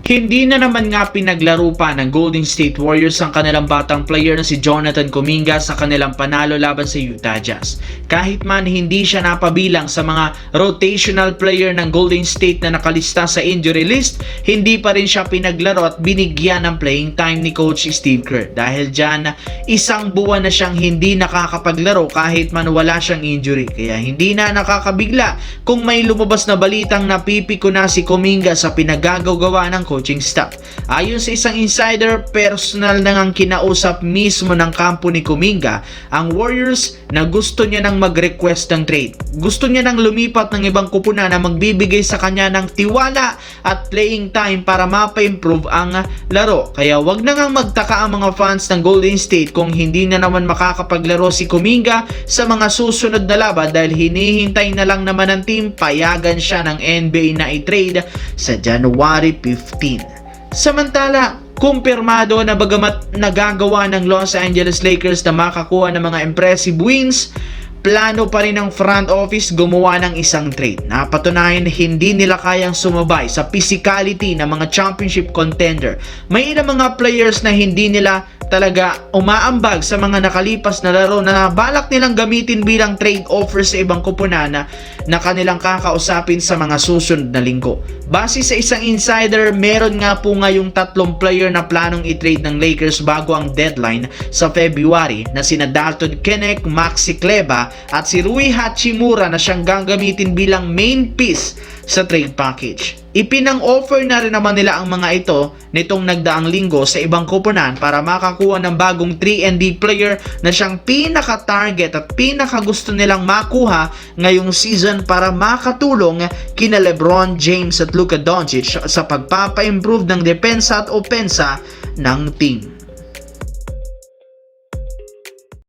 Hindi na naman nga pinaglaro pa ng Golden State Warriors ang kanilang batang player na si Jonathan Kuminga sa kanilang panalo laban sa Utah Jazz. Kahit man hindi siya napabilang sa mga rotational player ng Golden State na nakalista sa injury list, hindi pa rin siya pinaglaro at binigyan ng playing time ni Coach Steve Kerr. Dahil dyan, isang buwan na siyang hindi nakakapaglaro kahit man wala siyang injury. Kaya hindi na nakakabigla kung may lumabas na balitang napipiko na si Kuminga sa pinagagagawa ng coaching staff. Ayon sa isang insider, personal na ngang kinausap mismo ng kampo ni Kuminga ang Warriors na gusto niya nang mag-request ng trade. Gusto niya nang lumipat ng ibang kupunan na magbibigay sa kanya ng tiwala at playing time para mapa-improve ang laro. Kaya wag na ngang magtaka ang mga fans ng Golden State kung hindi na naman makakapaglaro si Kuminga sa mga susunod na laban dahil hinihintay na lang naman ng team payagan siya ng NBA na i-trade sa January 15. Samantala, kumpirmado na bagamat nagagawa ng Los Angeles Lakers na makakuha ng mga impressive wins, plano pa rin ng front office gumawa ng isang trade. Napatunayan hindi nila kayang sumabay sa physicality ng mga championship contender. May ilang mga players na hindi nila talaga umaambag sa mga nakalipas na laro na balak nilang gamitin bilang trade offer sa ibang kupunan na kanilang kakausapin sa mga susunod na linggo. Base sa isang insider, meron nga po ngayong 3 player na planong i-trade ng Lakers bago ang deadline sa February na sina Dalton Keuchel, Maxi Kleber at si Rui Hachimura na siyang gagamitin bilang main piece sa trade package. Ipinang-offer na rin naman nila ang mga ito nitong nagdaang linggo sa ibang koponan para makakuha ng bagong 3-and-D player na siyang pinaka-target at pinaka-gusto nilang makuha ngayong season para makatulong kina LeBron James at Luka Doncic sa pagpapa-improve ng depensa at opensa ng team.